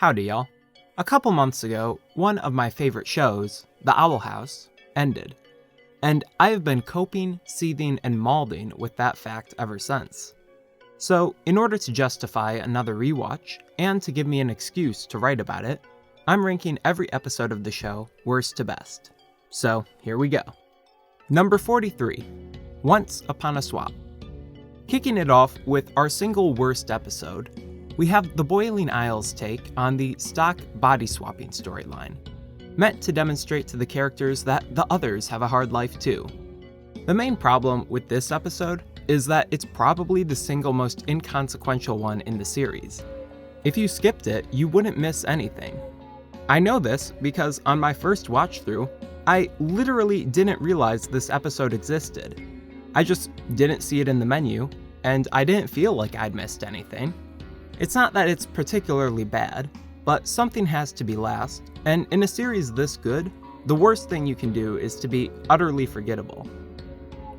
Howdy, y'all. A couple months ago, one of my favorite shows, The Owl House, ended. And I have been coping, seething, and mauling with that fact ever since. So, in order to justify another rewatch, and to give me an excuse to write about it, I'm ranking every episode of the show worst to best. So, here we go. Number 43, Once Upon a Swap. Kicking it off with our single worst episode, we have the Boiling Isles take on the stock body swapping storyline, meant to demonstrate to the characters that the others have a hard life too. The main problem with this episode is that it's probably the single most inconsequential one in the series. If you skipped it, you wouldn't miss anything. I know this because on my first watch through, I literally didn't realize this episode existed. I just didn't see it in the menu, and I didn't feel like I'd missed anything. It's not that it's particularly bad, but something has to be last, and in a series this good, the worst thing you can do is to be utterly forgettable.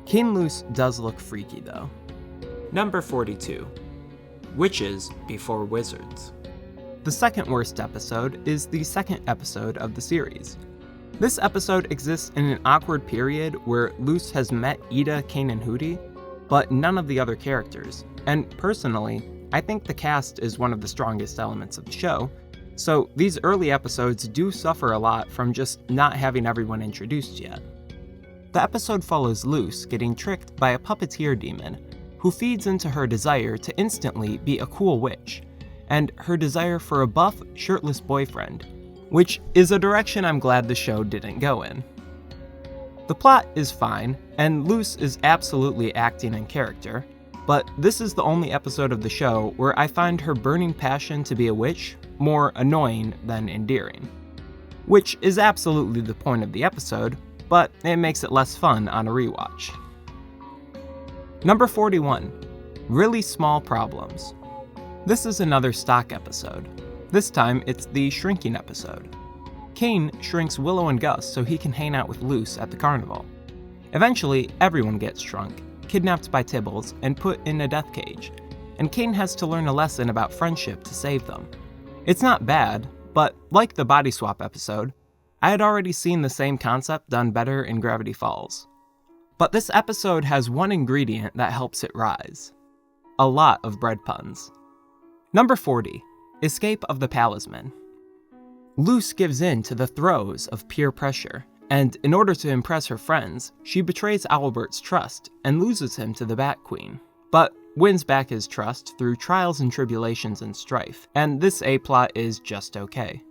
King Luce does look freaky though. Number 42, Witches Before Wizards. The second worst episode is the second episode of the series. This episode exists in an awkward period where Luce has met Ida, Cain, and Hooty, but none of the other characters, and personally, I think the cast is one of the strongest elements of the show, so these early episodes do suffer a lot from just not having everyone introduced yet. The episode follows Luce getting tricked by a puppeteer demon, who feeds into her desire to instantly be a cool witch, and her desire for a buff, shirtless boyfriend, which is a direction I'm glad the show didn't go in. The plot is fine, and Luce is absolutely acting in character, but this is the only episode of the show where I find her burning passion to be a witch more annoying than endearing. Which is absolutely the point of the episode, but it makes it less fun on a rewatch. Number 41, Really Small Problems. This is another stock episode. This time it's the shrinking episode. Cain shrinks Willow and Gus so he can hang out with Luce at the carnival. Eventually, everyone gets shrunk, kidnapped by Tibbles, and put in a death cage, and Cain has to learn a lesson about friendship to save them. It's not bad, but like the body swap episode, I had already seen the same concept done better in Gravity Falls. But this episode has one ingredient that helps it rise. A lot of bread puns. Number 40, Escape of the Palismen. Luce gives in to the throes of peer pressure, and in order to impress her friends, she betrays Owlbert's trust and loses him to the Bat Queen, but wins back his trust through trials and tribulations and strife, and this A-plot is just okay.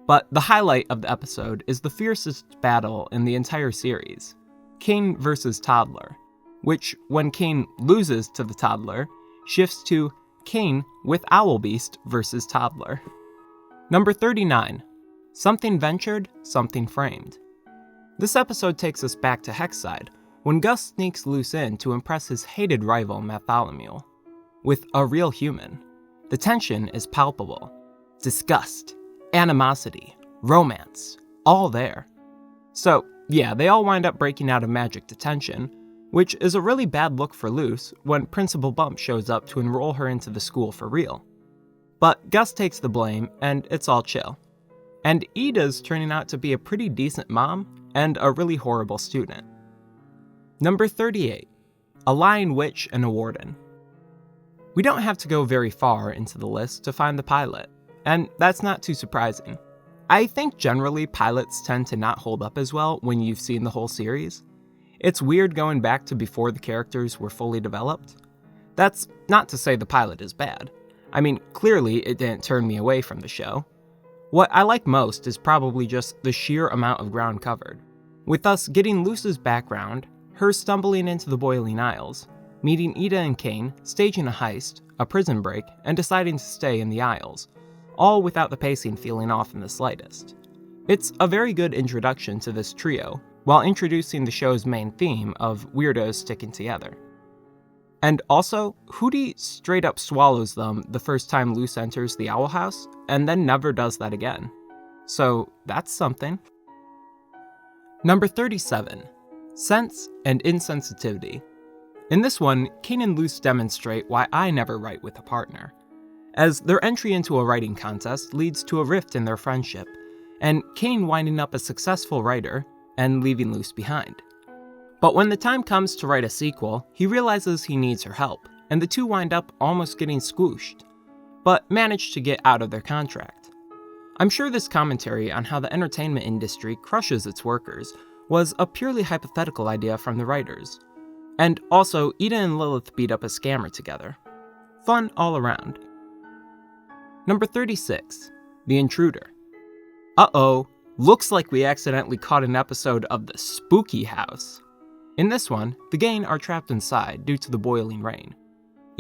But the highlight of the episode is the fiercest battle in the entire series, Cain versus Toddler, which, when Cain loses to the Toddler, shifts to Cain with Owlbeast versus Toddler. Number 39, Something Ventured, Something Framed. This episode takes us back to Hexside, when Gus sneaks Luce in to impress his hated rival Bartholomew. With a real human, the tension is palpable. Disgust, animosity, romance, all there. So, yeah, they all wind up breaking out of magic detention, which is a really bad look for Luce when Principal Bump shows up to enroll her into the school for real. But Gus takes the blame, and it's all chill. And Ida's turning out to be a pretty decent mom and a really horrible student. Number 38, A Lying Witch and a Warden. We don't have to go very far into the list to find the pilot, and that's not too surprising. I think generally pilots tend to not hold up as well when you've seen the whole series. It's weird going back to before the characters were fully developed. That's not to say the pilot is bad. I mean, clearly it didn't turn me away from the show. What I like most is probably just the sheer amount of ground covered, with us getting Luce's background, her stumbling into the Boiling Isles, meeting Ida and Cain, staging a heist, a prison break, and deciding to stay in the Isles, all without the pacing feeling off in the slightest. It's a very good introduction to this trio, while introducing the show's main theme of weirdos sticking together. And also, Hooty straight up swallows them the first time Luce enters the Owl House, and then never does that again. So that's something. Number 37, Sense and Insensitivity. In this one, Cain and Luce demonstrate why I never write with a partner. as their entry into a writing contest leads to a rift in their friendship, and Kane winding up a successful writer and leaving Luce behind. But when the time comes to write a sequel, he realizes he needs her help, and the two wind up almost getting squooshed, but manage to get out of their contract. I'm sure this commentary on how the entertainment industry crushes its workers was a purely hypothetical idea from the writers. And also, Ida and Lilith beat up a scammer together. Fun all around. Number 36, The Intruder. Uh-oh, looks like we accidentally caught an episode of the Spooky House. In this one, the gang are trapped inside due to the boiling rain.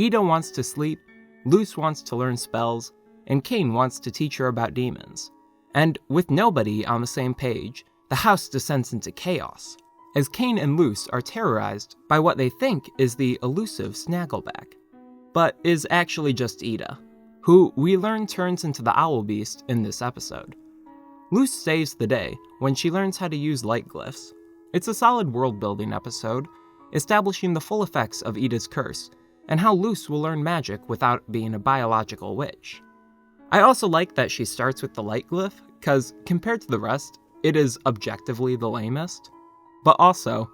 Ida wants to sleep, Luce wants to learn spells, and Kane wants to teach her about demons. And with nobody on the same page, the house descends into chaos, as Kane and Luce are terrorized by what they think is the elusive Snaggleback, but is actually just Ida, who we learn turns into the Owl Beast in this episode. Luce saves the day when she learns how to use light glyphs. It's a solid world-building episode, establishing the full effects of Ida's curse, and how Luce will learn magic without being a biological witch. I also like that she starts with the light glyph, because compared to the rest, it is objectively the lamest. But also,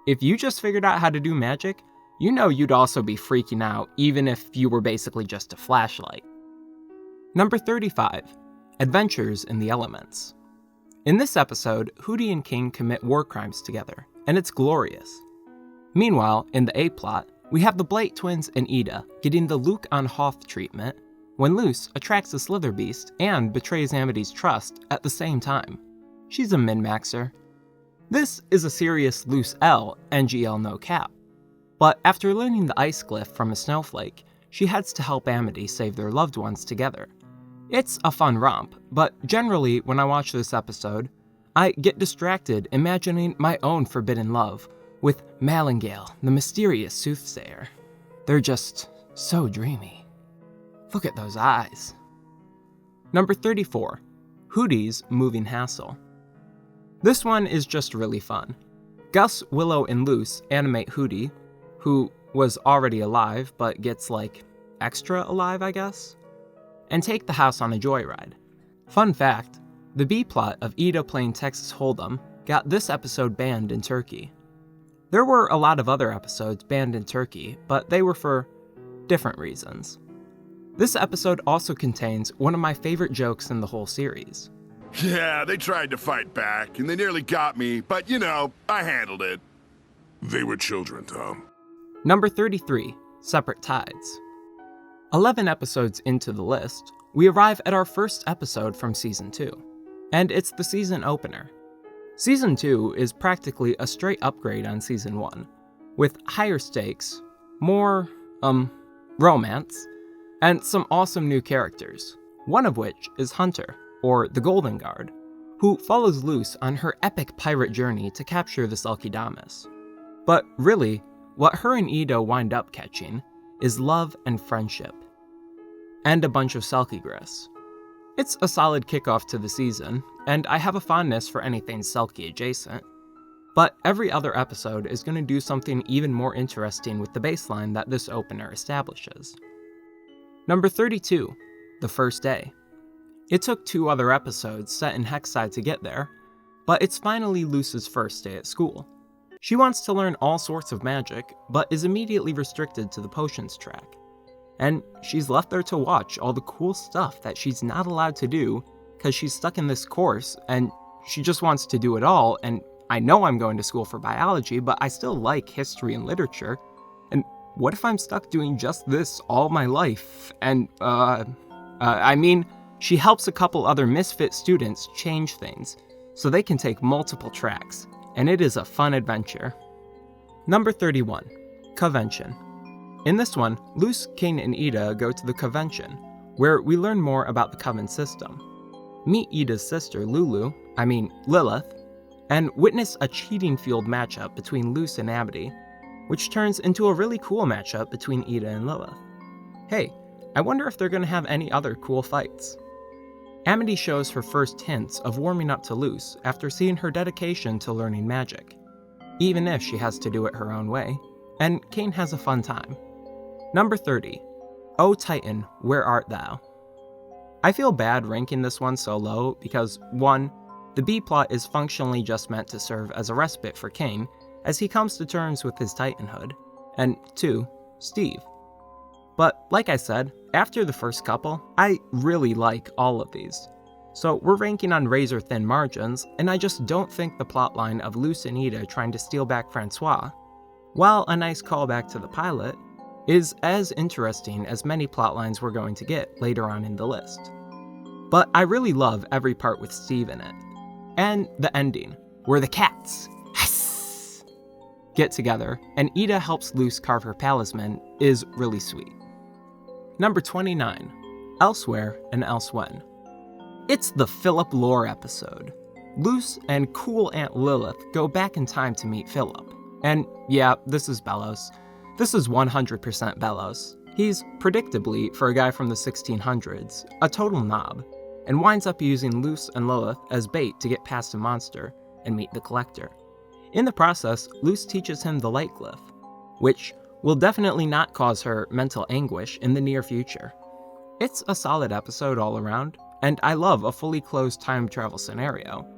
if you just figured out how to do magic, you know you'd also be freaking out even if you were basically just a flashlight. Number 35, Adventures in the Elements. In this episode, Hooty and King commit war crimes together, and it's glorious. Meanwhile, in the A-plot, we have the Blight twins and Ida getting the Luke on Hoth treatment when Luce attracts the Slither Beast and betrays Amity's trust at the same time. She's a min-maxer. This is a serious Luce L, NGL no cap. But after learning the ice glyph from a snowflake, she heads to help Amity save their loved ones together. It's a fun romp, but generally when I watch this episode, I get distracted imagining my own forbidden love with Malingale, the mysterious soothsayer. They're just so dreamy. Look at those eyes. Number 34, Hooty's Moving Hassle. This one is just really fun. Gus, Willow, and Luce animate Hooty, who was already alive but gets extra alive, I guess, and take the house on a joyride. Fun fact, the B-plot of Ida playing Texas Hold'em got this episode banned in Turkey. There were a lot of other episodes banned in Turkey, but they were for different reasons. This episode also contains one of my favorite jokes in the whole series. Yeah, they tried to fight back, and they nearly got me, but I handled it. They were children, Tom. Number 33, Separate Tides. 11 episodes into the list, we arrive at our first episode from Season 2, and it's the season opener. Season 2 is practically a straight upgrade on Season 1, with higher stakes, more, romance, and some awesome new characters, one of which is Hunter, or the Golden Guard, who follows Luce on her epic pirate journey to capture the Selkidamus. But really, what her and Ida wind up catching is love and friendship, and a bunch of Selkigris. It's a solid kickoff to the season, and I have a fondness for anything Selkie adjacent, but every other episode is going to do something even more interesting with the baseline that this opener establishes. Number 32, The First Day. It took 2 other episodes set in Hexside to get there, but it's finally Luce's first day at school. She wants to learn all sorts of magic, but is immediately restricted to the potions track. And she's left there to watch all the cool stuff that she's not allowed to do because she's stuck in this course and she just wants to do it all. And I know I'm going to school for biology, but I still like history and literature. And what if I'm stuck doing just this all my life? And, she helps a couple other misfit students change things so they can take multiple tracks, and it is a fun adventure. Number 31, Covention. In this one, Luce, Kane, and Ida go to the Covention, where we learn more about the Coven system. Meet Ida's sister, Lilith, and witness a cheating-fueled matchup between Luce and Amity, which turns into a really cool matchup between Ida and Lilith. Hey, I wonder if they're going to have any other cool fights. Amity shows her first hints of warming up to Luce after seeing her dedication to learning magic, even if she has to do it her own way, and Kane has a fun time. Number 30, O Titan, where art thou? I feel bad ranking this one so low because 1. The B-plot is functionally just meant to serve as a respite for Kane as he comes to terms with his titanhood, and 2. Steve. But like I said, after the first couple, I really like all of these. So we're ranking on razor-thin margins, and I just don't think the plotline of Luce and Ida trying to steal back Francois, while a nice callback to the pilot, is as interesting as many plotlines we're going to get later on in the list. But I really love every part with Steve in it. And the ending, where the cats get together and Ida helps Luce carve her Palismen, is really sweet. Number 29, Elsewhere and Elsewhen. It's the Philip lore episode. Luce and cool Aunt Lilith go back in time to meet Philip. And yeah, this is Bellows. This is 100% Bellows. He's, predictably, for a guy from the 1600s, a total knob, and winds up using Luce and Lilith as bait to get past a monster and meet the Collector. In the process, Luce teaches him the light glyph, which will definitely not cause her mental anguish in the near future. It's a solid episode all around, and I love a fully closed time travel scenario.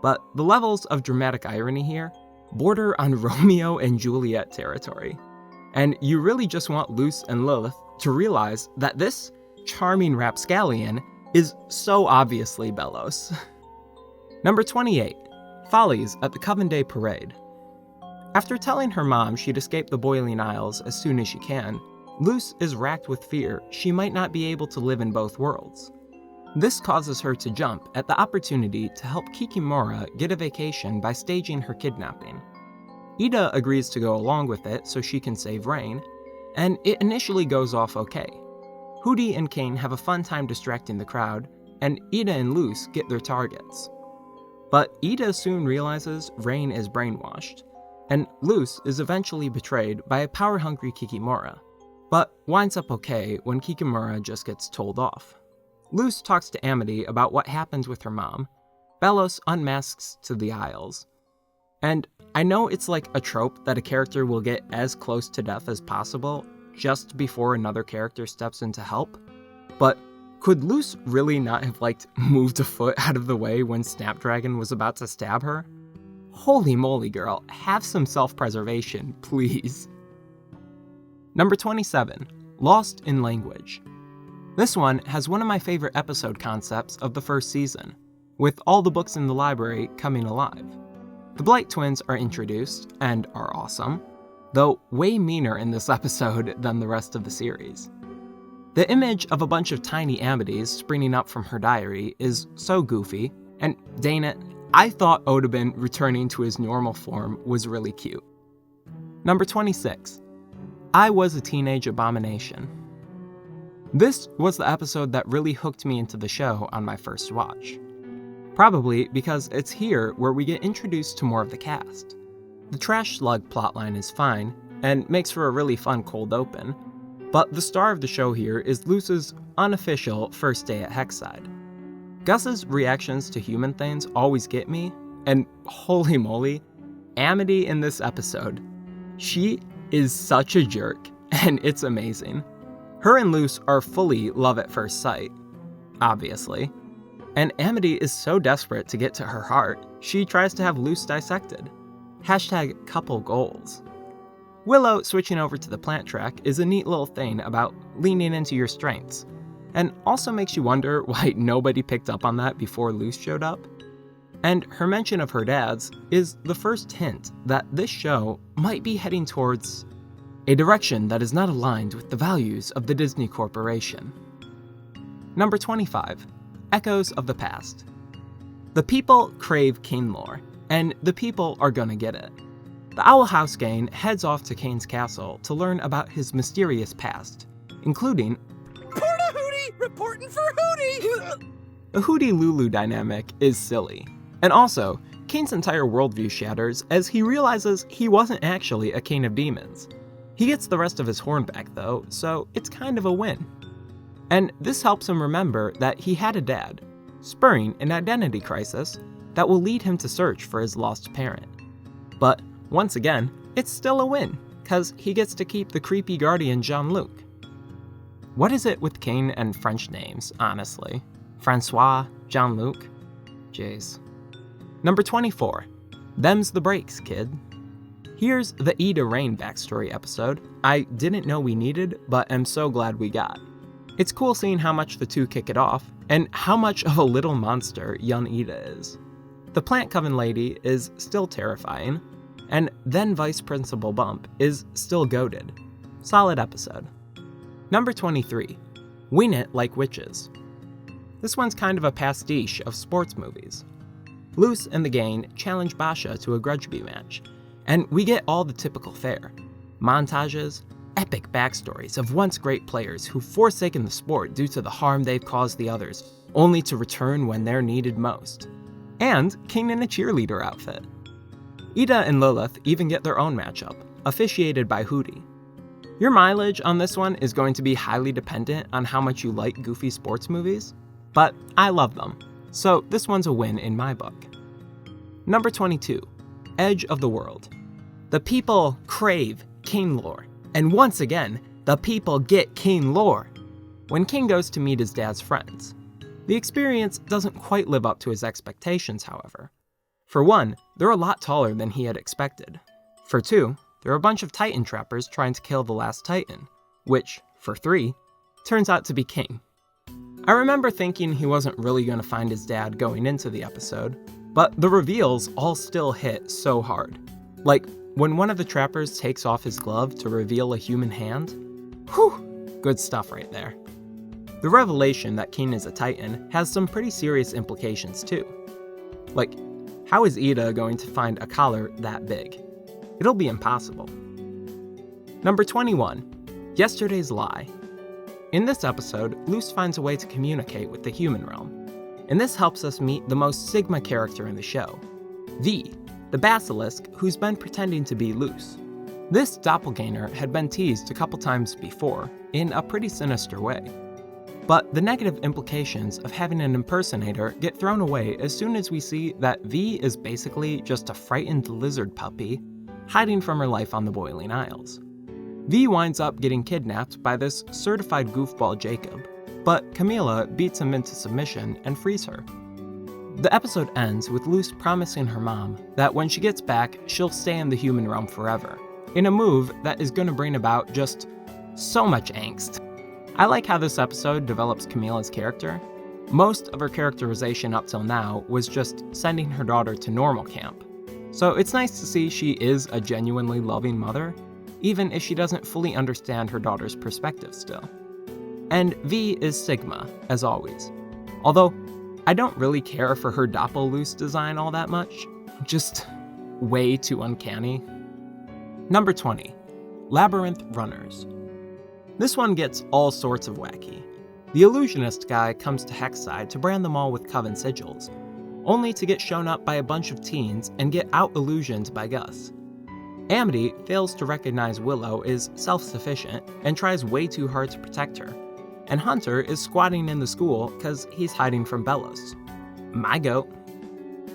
But the levels of dramatic irony here border on Romeo and Juliet territory, and you really just want Luce and Lilith to realize that this charming rapscallion is so obviously Bellows. Number 28, Follies at the Coven Day Parade. After telling her mom she'd escape the Boiling Isles as soon as she can, Luce is racked with fear she might not be able to live in both worlds. This causes her to jump at the opportunity to help Kikimora get a vacation by staging her kidnapping. Ida agrees to go along with it so she can save Rain, and it initially goes off okay. Hooty and Kane have a fun time distracting the crowd, and Ida and Luce get their targets. But Ida soon realizes Rain is brainwashed, and Luce is eventually betrayed by a power-hungry Kikimora, but winds up okay when Kikimora just gets told off. Luce talks to Amity about what happened with her mom. Bellows unmasks to the Isles. And I know it's like a trope that a character will get as close to death as possible just before another character steps in to help, but could Luce really not have moved a foot out of the way when Snapdragon was about to stab her? Holy moly, girl, have some self-preservation, please. Number 27, Lost in Language. This one has one of my favorite episode concepts of the first season, with all the books in the library coming alive. The Blight twins are introduced, and are awesome, though way meaner in this episode than the rest of the series. The image of a bunch of tiny Amitys springing up from her diary is so goofy, and dang it, I thought Odabin returning to his normal form was really cute. Number 26, I Was a Teenage Abomination. This was the episode that really hooked me into the show on my first watch. Probably because it's here where we get introduced to more of the cast. The Trash Slug plotline is fine, and makes for a really fun cold open, but the star of the show here is Luce's unofficial first day at Hexside. Gus's reactions to human things always get me, and holy moly, Amity in this episode. She is such a jerk, and it's amazing. Her and Luce are fully love at first sight, obviously, and Amity is so desperate to get to her heart, she tries to have Luce dissected. #couple goals. Willow switching over to the plant track is a neat little thing about leaning into your strengths, and also makes you wonder why nobody picked up on that before Luce showed up. And her mention of her dad's is the first hint that this show might be heading towards a direction that is not aligned with the values of the Disney Corporation. Number 25, Echoes of the Past. The people crave Kane lore, and the people are gonna get it. The Owl House gang heads off to Kane's castle to learn about his mysterious past, including Porta Hooty! Reporting for Hooty! The Hooty-Lulu dynamic is silly, and also, Kane's entire worldview shatters as he realizes he wasn't actually a Kane of Demons. He gets the rest of his horn back though, so it's kind of a win. And this helps him remember that he had a dad, spurring an identity crisis that will lead him to search for his lost parent. But once again, it's still a win, cause he gets to keep the creepy guardian Jean-Luc. What is it with King and French names, honestly? Francois, Jean-Luc? Jeez. Number 24. Them's the breaks, kid. Here's the Ida Rain backstory episode I didn't know we needed, but am so glad we got. It's cool seeing how much the two kick it off, and how much of a little monster young Ida is. The plant coven lady is still terrifying, and then Vice Principal Bump is still goated. Solid episode. Number 23. Wing It Like Witches. This one's kind of a pastiche of sports movies. Luce and the gang challenge Basha to a grudge match, and we get all the typical fare. Montages, epic backstories of once great players who've forsaken the sport due to the harm they've caused the others, only to return when they're needed most. And King in a cheerleader outfit. Ida and Lilith even get their own matchup, officiated by Hooty. Your mileage on this one is going to be highly dependent on how much you like goofy sports movies, but I love them, so this one's a win in my book. Number 22. Edge of the World. The people crave King lore, and once again, the people get King lore. When King goes to meet his dad's friends, the experience doesn't quite live up to his expectations, however. For one, they're a lot taller than he had expected. For two, there are a bunch of Titan trappers trying to kill the last Titan, which, for three, turns out to be King. I remember thinking he wasn't really going to find his dad going into the episode, but the reveals all still hit so hard. Like, when one of the trappers takes off his glove to reveal a human hand, whew, good stuff right there. The revelation that King is a Titan has some pretty serious implications too. Like, how is Ida going to find a collar that big? It'll be impossible. Number 21. Yesterday's Lie. In this episode, Luce finds a way to communicate with the human realm, and this helps us meet the most Sigma character in the show, V, the basilisk who's been pretending to be Luce. This doppelganger had been teased a couple times before, in a pretty sinister way. But the negative implications of having an impersonator get thrown away as soon as we see that V is basically just a frightened lizard puppy hiding from her life on the Boiling Isles. V winds up getting kidnapped by this certified goofball Jacob, but Camila beats him into submission and frees her. The episode ends with Luce promising her mom that when she gets back, she'll stay in the human realm forever, in a move that is going to bring about just so much angst. I like how this episode develops Camila's character. Most of her characterization up till now was just sending her daughter to normal camp. So it's nice to see she is a genuinely loving mother, even if she doesn't fully understand her daughter's perspective still. And V is Sigma, as always. Although, I don't really care for her Doppel-Luce design all that much. Just way too uncanny. Number 20. Labyrinth Runners. This one gets all sorts of wacky. The illusionist guy comes to Hexside to brand them all with Coven sigils, only to get shown up by a bunch of teens and get out-illusioned by Gus. Amity fails to recognize Willow is self-sufficient and tries way too hard to protect her, and Hunter is squatting in the school because he's hiding from Bellows. My goat.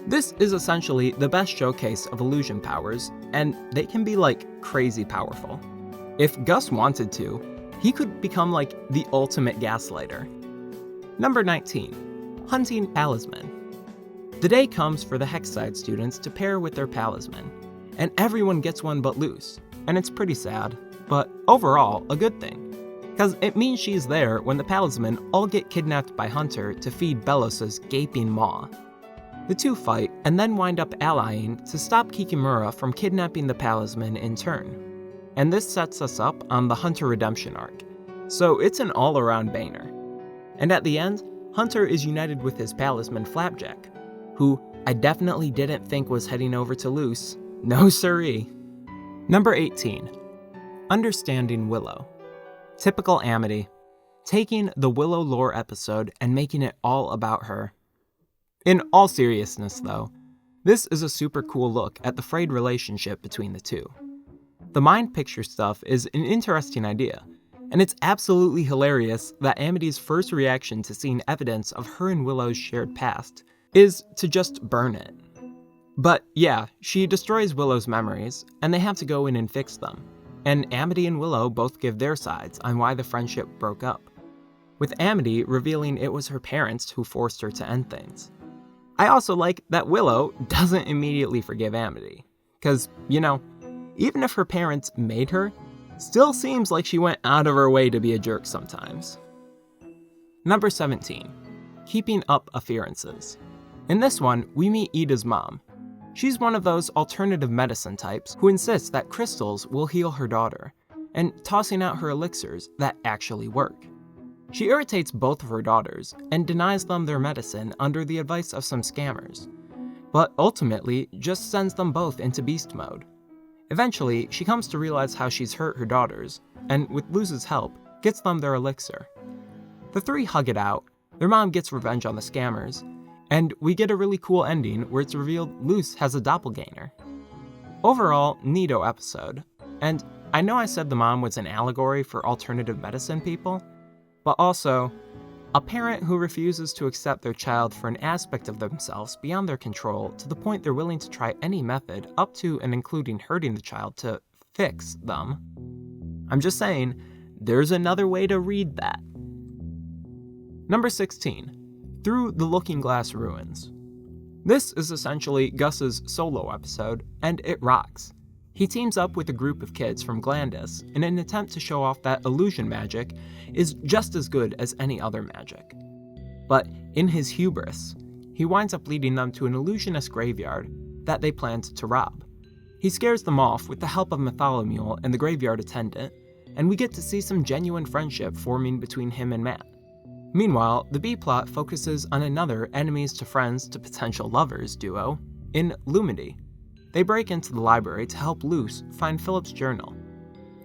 This is essentially the best showcase of illusion powers, and they can be like crazy powerful. If Gus wanted to, he could become like the ultimate gaslighter. Number 19. Hunting Palismen. The day comes for the Hexside students to pair with their Palismen, and everyone gets one but Luce, and it's pretty sad, but overall a good thing, because it means she's there when the Palismen all get kidnapped by Hunter to feed Bellows' gaping maw. The two fight and then wind up allying to stop Kikimura from kidnapping the Palismen in turn. And this sets us up on the Hunter redemption arc, so it's an all-around banger. And at the end, Hunter is united with his Palisman Flapjack, who I definitely didn't think was heading over to Luce. No siree. Number 18. Understanding Willow. Typical Amity, taking the Willow lore episode and making it all about her. In all seriousness though, this is a super cool look at the frayed relationship between the two. The mind picture stuff is an interesting idea, and it's absolutely hilarious that Amity's first reaction to seeing evidence of her and Willow's shared past is to just burn it. But yeah, she destroys Willow's memories, and they have to go in and fix them. And Amity and Willow both give their sides on why the friendship broke up. with Amity revealing it was her parents who forced her to end things. I also like that Willow doesn't immediately forgive Amity, because, even if her parents made her, still seems like she went out of her way to be a jerk sometimes. Number 17. Keeping Up A-fear-ances. In this one, we meet Ida's mom. She's one of those alternative medicine types who insists that crystals will heal her daughter, and tossing out her elixirs that actually work. She irritates both of her daughters and denies them their medicine under the advice of some scammers, but ultimately just sends them both into beast mode. Eventually, she comes to realize how she's hurt her daughters, and with Luz's help, gets them their elixir. The three hug it out, their mom gets revenge on the scammers, and we get a really cool ending where it's revealed Luz has a doppelganger. Overall, neato episode, and I know I said the mom was an allegory for alternative medicine people, but also, a parent who refuses to accept their child for an aspect of themselves beyond their control to the point they're willing to try any method up to and including hurting the child to fix them. I'm just saying, there's another way to read that. Number 16. Through the Looking Glass Ruins. This is essentially Gus's solo episode, and it rocks. He teams up with a group of kids from Glandis in an attempt to show off that illusion magic is just as good as any other magic. But in his hubris, he winds up leading them to an illusionist graveyard that they planned to rob. He scares them off with the help of Mytholomule and the graveyard attendant, and we get to see some genuine friendship forming between him and Matt. Meanwhile, the B-plot focuses on another enemies to friends to potential lovers duo in Lumity. They break into the library to help Luce find Philip's journal.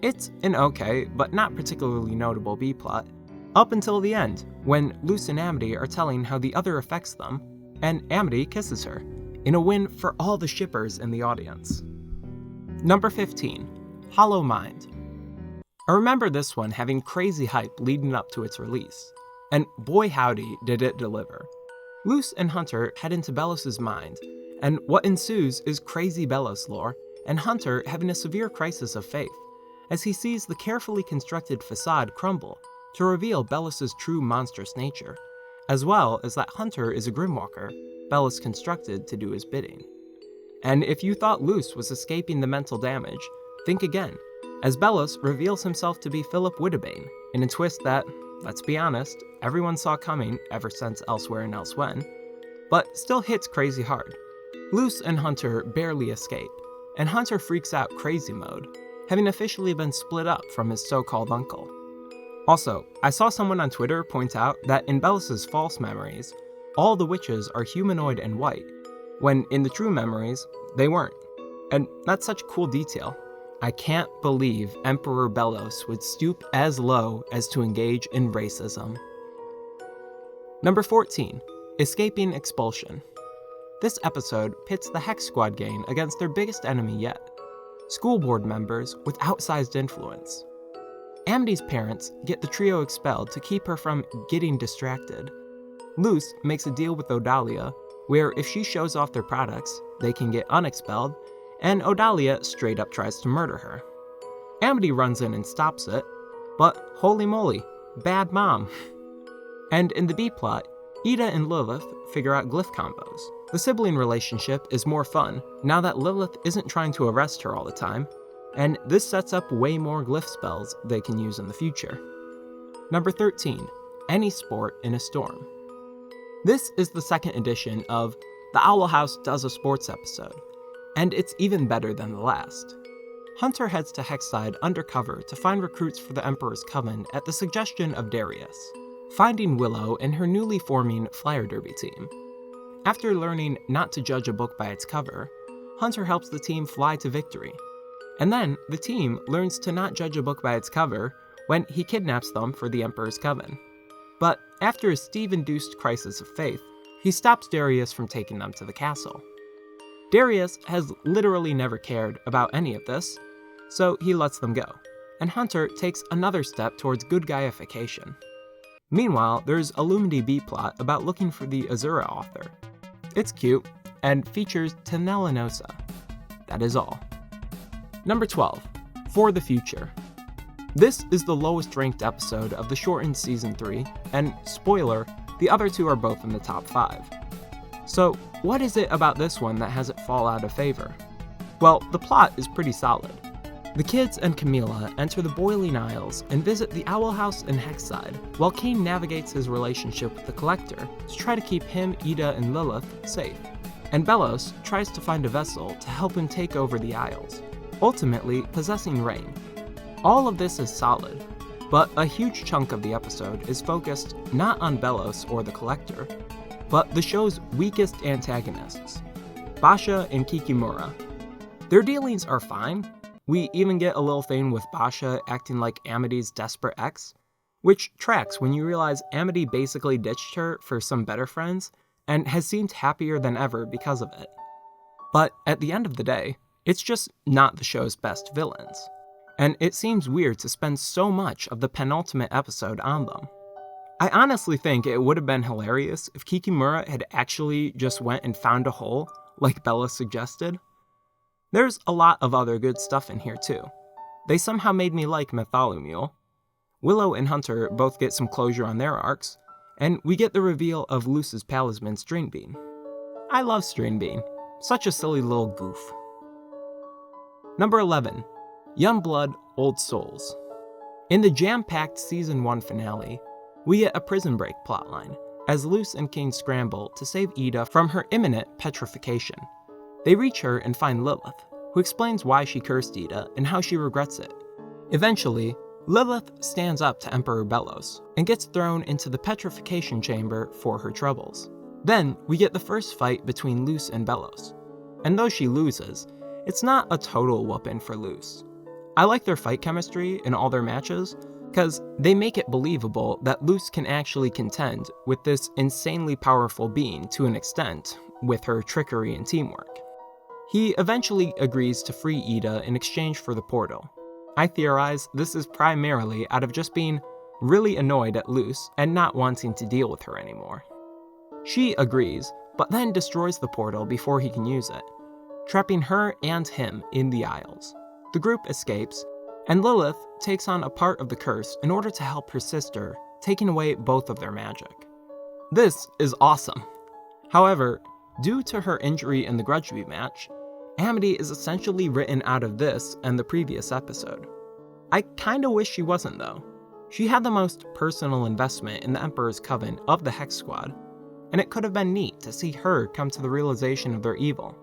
It's an okay, but not particularly notable B-plot, up until the end, when Luce and Amity are telling how the other affects them, and Amity kisses her, in a win for all the shippers in the audience. Number 15. Hollow Mind. I remember this one having crazy hype leading up to its release, and boy howdy did it deliver. Luce and Hunter head into Belos' mind, and what ensues is crazy Belos lore, and Hunter having a severe crisis of faith, as he sees the carefully constructed facade crumble to reveal Belos' true monstrous nature, as well as that Hunter is a Grimwalker Belos constructed to do his bidding. And if you thought Luce was escaping the mental damage, think again, as Belos reveals himself to be Philip Wittebane, in a twist that, let's be honest, everyone saw coming ever since Elsewhere and Elsewhen, but still hits crazy hard. Luce and Hunter barely escape, and Hunter freaks out crazy mode, having officially been split up from his so-called uncle. Also, I saw someone on Twitter point out that in Belos' false memories, all the witches are humanoid and white, when in the true memories, they weren't. And that's such a cool detail. I can't believe Emperor Belos would stoop as low as to engage in racism. Number 14. Escaping Expulsion. This episode pits the Hex Squad gang against their biggest enemy yet, school board members with outsized influence. Amity's parents get the trio expelled to keep her from getting distracted. Luce makes a deal with Odalia, where if she shows off their products, they can get unexpelled, and Odalia straight up tries to murder her. Amity runs in and stops it, but holy moly, bad mom. And in the B-plot, Ida and Lilith figure out glyph combos. The sibling relationship is more fun now that Lilith isn't trying to arrest her all the time, and this sets up way more glyph spells they can use in the future. Number 13. Any Sport in a Storm. This is the second edition of The Owl House Does a Sports episode, and it's even better than the last. Hunter heads to Hexside undercover to find recruits for the Emperor's Coven at the suggestion of Darius, finding Willow and her newly forming Flyer Derby team. After learning not to judge a book by its cover, Hunter helps the team fly to victory. And then, the team learns to not judge a book by its cover when he kidnaps them for the Emperor's Coven. But after a Steve-induced crisis of faith, he stops Darius from taking them to the castle. Darius has literally never cared about any of this, so he lets them go, and Hunter takes another step towards good guyification. Meanwhile, there's a Lumity B-plot about looking for the Azura author. It's cute, and features Tenellinosa. That is all. Number 12. For the Future. This is the lowest ranked episode of the shortened Season 3, and spoiler, the other two are both in the top 5. So, what is it about this one that has it fall out of favor? Well, the plot is pretty solid. The kids and Camila enter the Boiling Isles and visit the Owl House in Hexside, while Kane navigates his relationship with the Collector to try to keep him, Ida, and Lilith safe. And Belos tries to find a vessel to help him take over the Isles, ultimately possessing Rain. All of this is solid, but a huge chunk of the episode is focused not on Belos or the Collector, but the show's weakest antagonists, Basha and Kikimura. Their dealings are fine. We even get a little thing with Basha acting like Amity's desperate ex, which tracks when you realize Amity basically ditched her for some better friends and has seemed happier than ever because of it. But at the end of the day, it's just not the show's best villains, and it seems weird to spend so much of the penultimate episode on them. I honestly think it would have been hilarious if Kikimura had actually just went and found a hole, like Bella suggested. There's a lot of other good stuff in here too. They somehow made me like Mytholomule. Willow and Hunter both get some closure on their arcs, and we get the reveal of Luce's Palisman Stringbean. I love Stringbean, such a silly little goof. Number 11, Youngblood, Old Souls. In the jam-packed Season 1 finale, we get a prison break plotline, as Luce and Kane scramble to save Ida from her imminent petrification. They reach her and find Lilith, who explains why she cursed Ida and how she regrets it. Eventually, Lilith stands up to Emperor Belos and gets thrown into the petrification chamber for her troubles. Then, we get the first fight between Luce and Belos. And though she loses, it's not a total whooping for Luce. I like their fight chemistry in all their matches, because they make it believable that Luce can actually contend with this insanely powerful being to an extent, with her trickery and teamwork. He eventually agrees to free Ida in exchange for the portal. I theorize this is primarily out of just being really annoyed at Luce and not wanting to deal with her anymore. She agrees, but then destroys the portal before he can use it, trapping her and him in the Isles. The group escapes, and Lilith takes on a part of the curse in order to help her sister, taking away both of their magic. This is awesome. However, due to her injury in the Grudgeby match, Amity is essentially written out of this and the previous episode. I kinda wish she wasn't though. She had the most personal investment in the Emperor's Coven of the Hex Squad, and it could have been neat to see her come to the realization of their evil.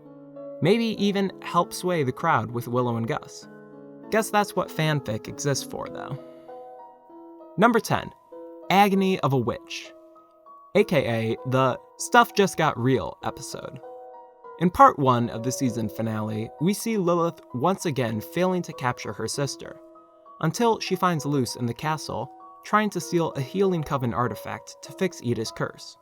Maybe even help sway the crowd with Willow and Gus. Guess that's what fanfic exists for though. Number 10, Agony of a Witch, aka the Stuff Just Got Real episode. In part 1 of the season finale, we see Lilith once again failing to capture her sister, until she finds Luce in the castle trying to steal a healing Coven artifact to fix Ida's curse.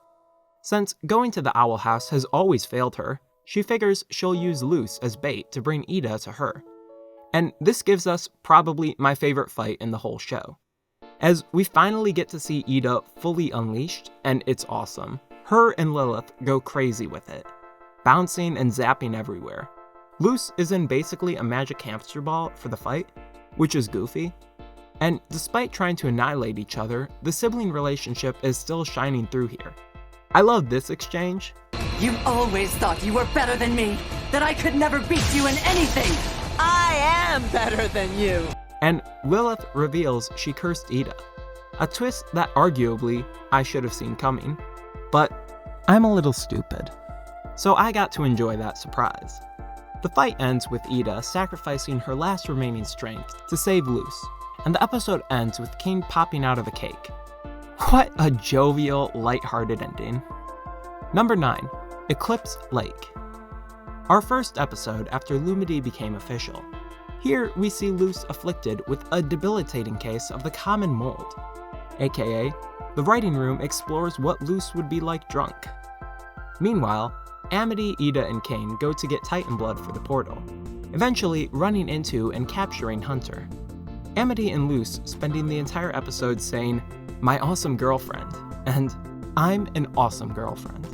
Since going to the Owl House has always failed her, she figures she'll use Luce as bait to bring Ida to her. And this gives us probably my favorite fight in the whole show, as we finally get to see Ida fully unleashed, and it's awesome. Her and Lilith go crazy with it, bouncing and zapping everywhere. Luce is in basically a magic hamster ball for the fight, which is goofy, and despite trying to annihilate each other, the sibling relationship is still shining through here. I love this exchange. You always thought you were better than me, that I could never beat you in anything. I am better than you. And Lilith reveals she cursed Ida, a twist that arguably I should have seen coming, but I'm a little stupid. So I got to enjoy that surprise. The fight ends with Ida sacrificing her last remaining strength to save Luce, and the episode ends with Kane popping out of a cake. What a jovial, lighthearted ending. Number 9, Eclipse Lake. Our first episode after Lumity became official. Here we see Luce afflicted with a debilitating case of the common mold, aka the writing room explores what Luce would be like drunk. Meanwhile, Amity, Ida, and Kane go to get Titan blood for the portal, eventually running into and capturing Hunter. Amity and Luce spending the entire episode saying, "My awesome girlfriend," and "I'm an awesome girlfriend,"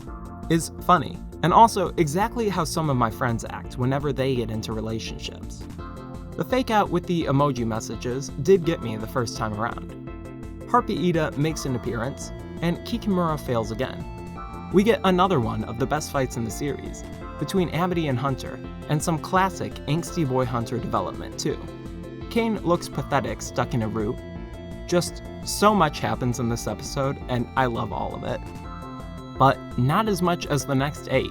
is funny, and also exactly how some of my friends act whenever they get into relationships. The fake out with the emoji messages did get me the first time around. Harpy Ida makes an appearance, and Kikimura fails again. We get another one of the best fights in the series, between Amity and Hunter, and some classic angsty boy Hunter development too. Kane looks pathetic stuck in a root. Just so much happens in this episode, and I love all of it. But not as much as the next 8,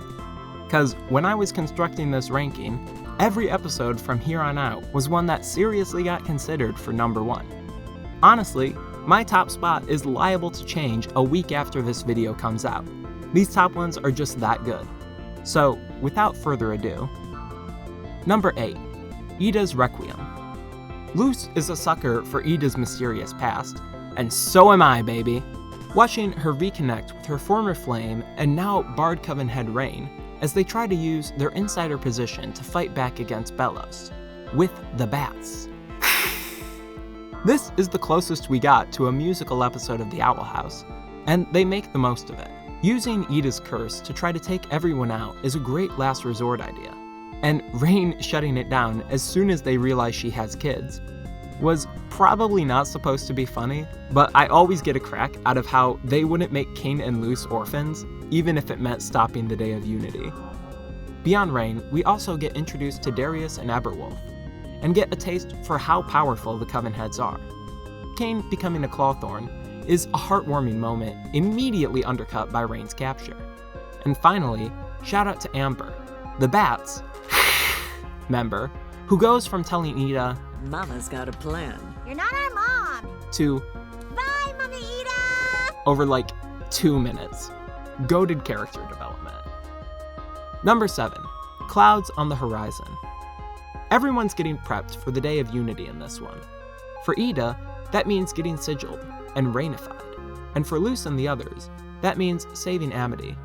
cause when I was constructing this ranking, every episode from here on out was one that seriously got considered for number 1. Honestly, my top spot is liable to change a week after this video comes out. These top ones are just that good. So, without further ado, number 8, Ida's Requiem. Luz is a sucker for Ida's mysterious past, and so am I, baby. Watching her reconnect with her former flame and now Bard Coven head Rain as they try to use their insider position to fight back against Belos, with the bats. This is the closest we got to a musical episode of The Owl House, and they make the most of it. Using Ida's curse to try to take everyone out is a great last resort idea, and Rain shutting it down as soon as they realize she has kids was probably not supposed to be funny, but I always get a crack out of how they wouldn't make Kane and Luz orphans, even if it meant stopping the Day of Unity. Beyond Rain, we also get introduced to Darius and Aberwolf, and get a taste for how powerful the Coven heads are. Kane becoming a Clawthorn is a heartwarming moment immediately undercut by Rain's capture. And finally, shout out to Amber, the Bats member, who goes from telling Ida, Mama's got a plan. You're not our mom. to, Bye, Mommy Ida. over like 2 minutes. Goated character development. Number 7, Clouds on the Horizon. Everyone's getting prepped for the Day of Unity in this one. For Ida, that means getting sigilled and rainified. And for Luz and the others, that means saving Amity.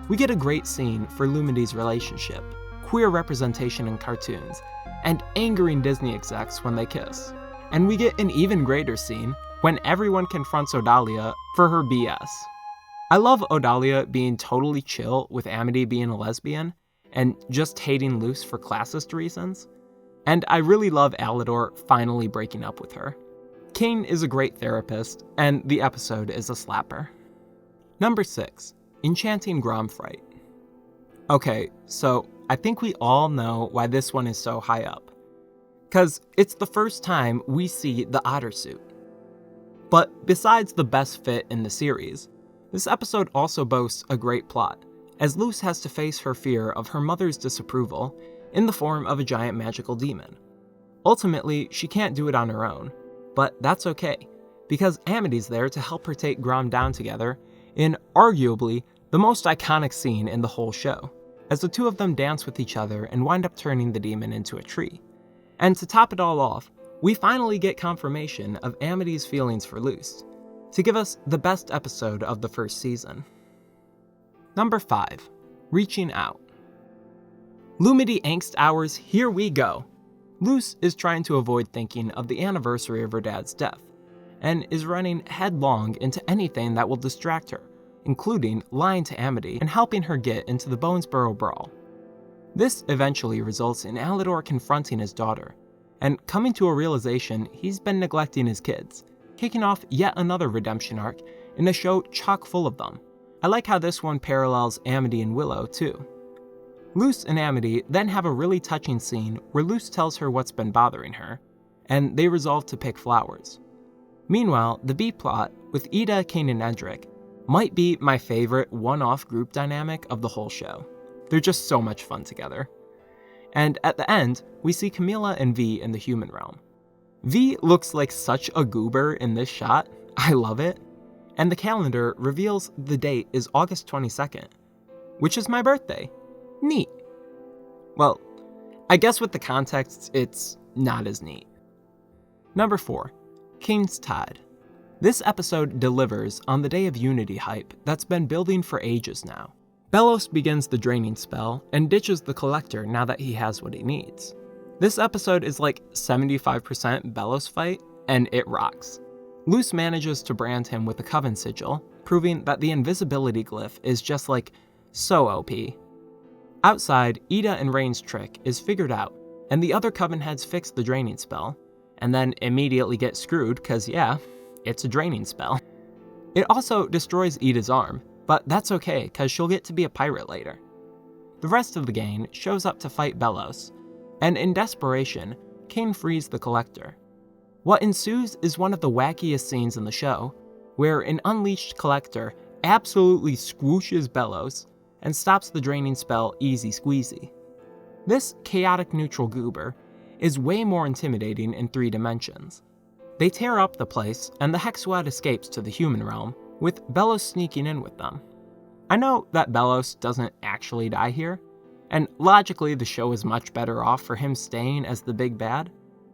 We get a great scene for Lumidy's relationship, queer representation in cartoons, and angering Disney execs when they kiss. And we get an even greater scene when everyone confronts Odalia for her BS. I love Odalia being totally chill with Amity being a lesbian, and just hating Luz for classist reasons. And I really love Alador finally breaking up with her. Kane is a great therapist, and the episode is a slapper. Number 6, Enchanting Grom Fright. Okay, so I think we all know why this one is so high up. 'Cause it's the first time we see the otter suit. But besides the best fit in the series, this episode also boasts a great plot, as Luz has to face her fear of her mother's disapproval in the form of a giant magical demon. Ultimately, she can't do it on her own, but that's okay, because Amity's there to help her take Grom down together in arguably the most iconic scene in the whole show, as the two of them dance with each other and wind up turning the demon into a tree. And to top it all off, we finally get confirmation of Amity's feelings for Luz, to give us the best episode of the first season. Number 5, Reaching Out. Lumity Angst Hours, here we go! Luz is trying to avoid thinking of the anniversary of her dad's death, and is running headlong into anything that will distract her, including lying to Amity and helping her get into the Bonesborough Brawl. This eventually results in Alador confronting his daughter, and coming to a realization he's been neglecting his kids, kicking off yet another redemption arc in a show chock full of them. I like how this one parallels Amity and Willow too. Luz and Amity then have a really touching scene where Luz tells her what's been bothering her, and they resolve to pick flowers. Meanwhile, the B-plot with Ida, Kane, and Edric might be my favorite one-off group dynamic of the whole show. They're just so much fun together. And at the end, we see Camila and V in the human realm. V looks like such a goober in this shot, I love it, and the calendar reveals the date is August 22nd, which is my birthday. Neat. Well, I guess with the context, it's not as neat. Number 4, King's Tide. This episode delivers on the Day of Unity hype that's been building for ages now. Belos begins the draining spell and ditches the Collector now that he has what he needs. This episode is like 75% Belos fight, and it rocks. Luz manages to brand him with the Coven sigil, proving that the invisibility glyph is just like so OP. Outside, Ida and Rain's trick is figured out, and the other Coven heads fix the draining spell, and then immediately get screwed because, yeah, it's a draining spell. It also destroys Ida's arm, but that's okay because she'll get to be a pirate later. The rest of the gang shows up to fight Belos, and in desperation, Kane frees the Collector. What ensues is one of the wackiest scenes in the show, where an unleashed Collector absolutely squooshes Belos and stops the draining spell easy squeezy. This chaotic neutral goober is way more intimidating in 3 dimensions. They tear up the place, and the Hex Squad escapes to the human realm, with Belos sneaking in with them. I know that Belos doesn't actually die here, and logically the show is much better off for him staying as the big bad,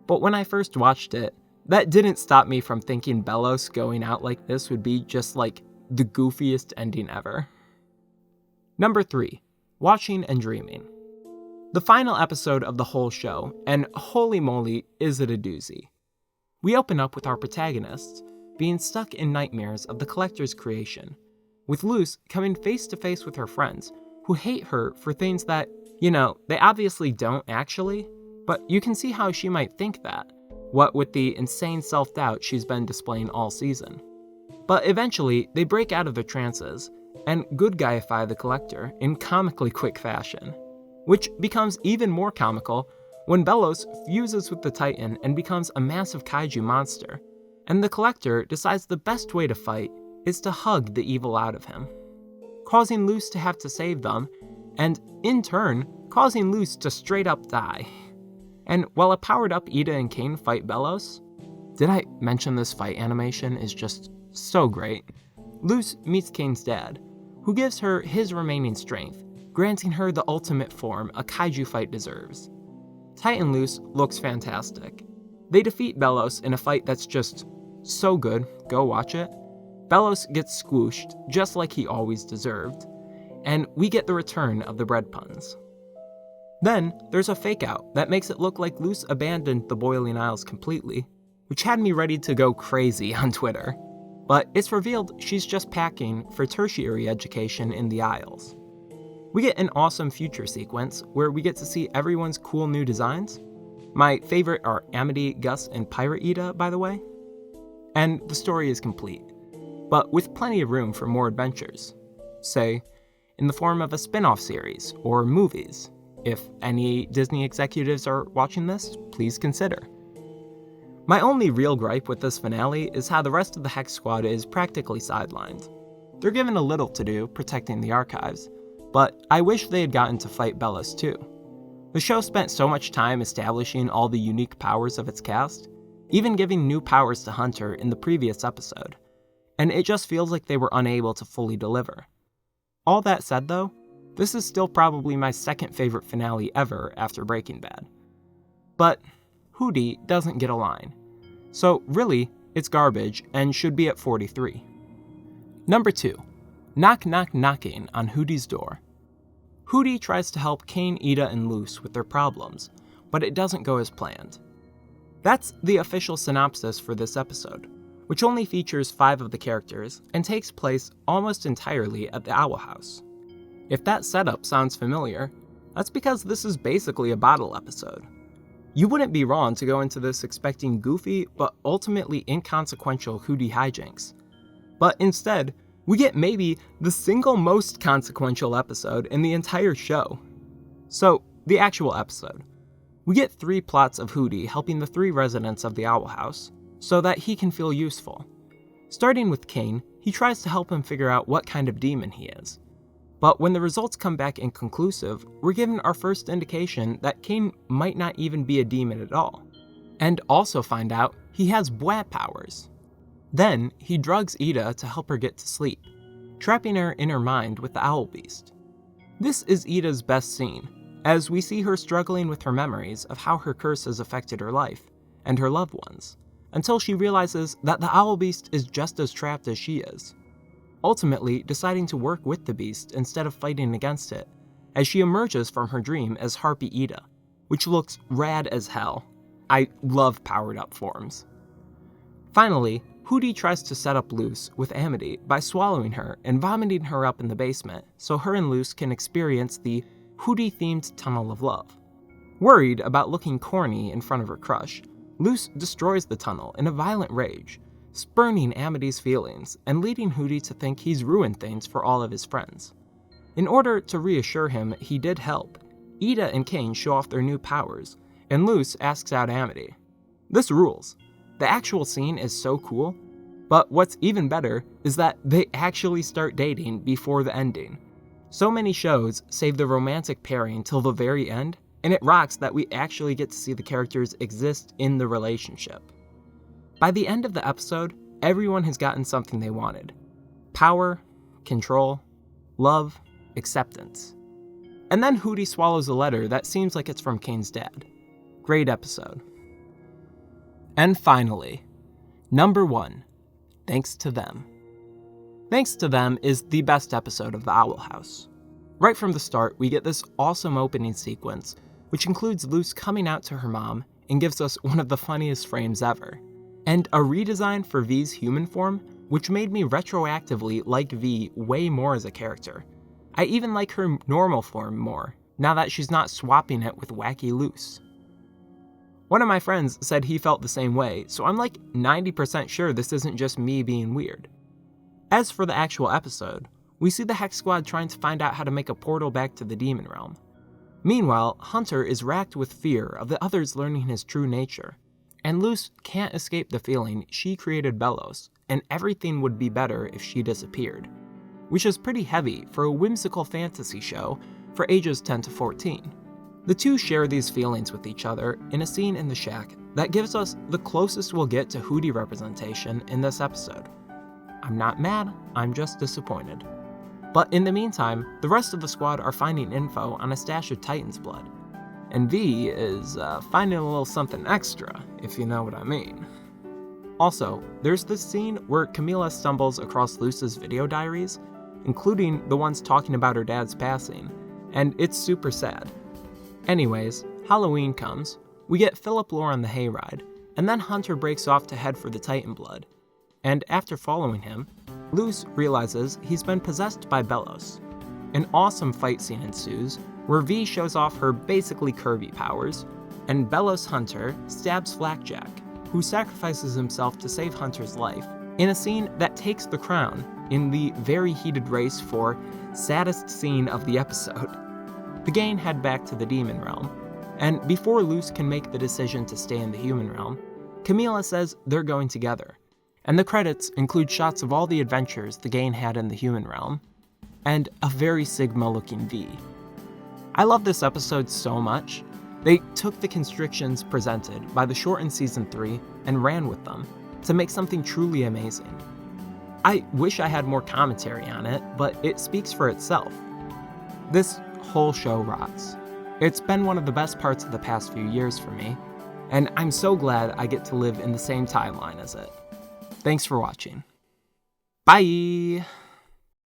but when I first watched it, that didn't stop me from thinking Belos going out like this would be just like the goofiest ending ever. Number 3, Watching and Dreaming. The final episode of the whole show, and holy moly is it a doozy. We open up with our protagonists being stuck in nightmares of the Collector's creation, with Luce coming face to face with her friends who hate her for things that, they obviously don't actually, but you can see how she might think that, what with the insane self-doubt she's been displaying all season. But eventually, they break out of their trances and good guyify the Collector in comically quick fashion, which becomes even more comical when Belos fuses with the Titan and becomes a massive kaiju monster, and the Collector decides the best way to fight is to hug the evil out of him, causing Luce to have to save them, and in turn, causing Luce to straight up die. And while a powered up Ida and Kane fight Belos, did I mention this fight animation is just so great? Luce meets Kane's dad, who gives her his remaining strength, granting her the ultimate form a kaiju fight deserves. Titan Luce looks fantastic. They defeat Belos in a fight that's just so good, go watch it. Belos gets squooshed just like he always deserved, and we get the return of the bread puns. Then, there's a fake out that makes it look like Luce abandoned the Boiling Isles completely, which had me ready to go crazy on Twitter. But it's revealed she's just packing for tertiary education in the Isles. We get an awesome future sequence where we get to see everyone's cool new designs. My favorite are Amity, Gus, and Pirate Ida, by the way. And the story is complete, but with plenty of room for more adventures. Say, in the form of a spin-off series or movies. If any Disney executives are watching this, please consider. My only real gripe with this finale is how the rest of the Hex Squad is practically sidelined. They're given a little to do protecting the archives, but I wish they had gotten to fight Belos too. The show spent so much time establishing all the unique powers of its cast, even giving new powers to Hunter in the previous episode, and it just feels like they were unable to fully deliver. All that said though, this is still probably my second favorite finale ever after Breaking Bad. But Hooty doesn't get a line, so really, it's garbage and should be at 43. Number 2, Knock Knock Knocking on Hooty's Door. Hooty tries to help Kane, Ida, and Luce with their problems, but it doesn't go as planned. That's the official synopsis for this episode, which only features 5 of the characters and takes place almost entirely at the Owl House. If that setup sounds familiar, that's because this is basically a bottle episode. You wouldn't be wrong to go into this expecting goofy but ultimately inconsequential Hooty hijinks. But instead, we get maybe the single most consequential episode in the entire show. So, the actual episode. We get 3 plots of Hooty helping the 3 residents of the Owl House, so that he can feel useful. Starting with Kane, he tries to help him figure out what kind of demon he is. But when the results come back inconclusive, we're given our first indication that Kane might not even be a demon at all. And also find out he has bwah powers. Then, he drugs Ida to help her get to sleep, trapping her in her mind with the Owl Beast. This is Ida's best scene, as we see her struggling with her memories of how her curse has affected her life, and her loved ones, until she realizes that the Owl Beast is just as trapped as she is, ultimately deciding to work with the beast instead of fighting against it, as she emerges from her dream as Harpy Ida, which looks rad as hell. I love powered up forms. Finally, Hooty tries to set up Luce with Amity by swallowing her and vomiting her up in the basement so her and Luce can experience the Hooty-themed Tunnel of Love. Worried about looking corny in front of her crush, Luce destroys the tunnel in a violent rage, spurning Amity's feelings and leading Hooty to think he's ruined things for all of his friends. In order to reassure him he did help, Ida and Kane show off their new powers, and Luce asks out Amity. This rules. The actual scene is so cool, but what's even better is that they actually start dating before the ending. So many shows save the romantic pairing till the very end, and it rocks that we actually get to see the characters exist in the relationship. By the end of the episode, everyone has gotten something they wanted. Power, control, love, acceptance. And then Hooty swallows a letter that seems like it's from Kane's dad. Great episode. And finally, number 1, Thanks to Them. Thanks to Them is the best episode of The Owl House. Right from the start, we get this awesome opening sequence, which includes Luce coming out to her mom and gives us one of the funniest frames ever, and a redesign for V's human form, which made me retroactively like V way more as a character. I even like her normal form more, now that she's not swapping it with wacky Luce. One of my friends said he felt the same way, so I'm like 90% sure this isn't just me being weird. As for the actual episode, we see the Hex Squad trying to find out how to make a portal back to the Demon Realm. Meanwhile, Hunter is racked with fear of the others learning his true nature, and Luce can't escape the feeling she created Bellows, and everything would be better if she disappeared, which is pretty heavy for a whimsical fantasy show for ages 10 to 14. The two share these feelings with each other in a scene in the shack that gives us the closest we'll get to Hooty representation in this episode. I'm not mad, I'm just disappointed. But in the meantime, the rest of the squad are finding info on a stash of Titan's blood, and V is finding a little something extra, if you know what I mean. Also, there's this scene where Camila stumbles across Luce's video diaries, including the ones talking about her dad's passing, and it's super sad. Anyways, Halloween comes, we get Philip lore on the hayride, and then Hunter breaks off to head for the Titan blood. And after following him, Luce realizes he's been possessed by Bellows. An awesome fight scene ensues, where V shows off her basically curvy powers, and Bellows Hunter stabs Flackjack, who sacrifices himself to save Hunter's life, in a scene that takes the crown in the very heated race for saddest scene of the episode. The gang head back to the Demon Realm, and before Luce can make the decision to stay in the Human Realm, Camila says they're going together, and the credits include shots of all the adventures the gang had in the Human Realm, and a very Sigma-looking V. I love this episode so much. They took the constrictions presented by the shortened Season 3 and ran with them to make something truly amazing. I wish I had more commentary on it, but it speaks for itself. This whole show rocks. It's been one of the best parts of the past few years for me, and I'm so glad I get to live in the same timeline as it. Thanks for watching. Bye!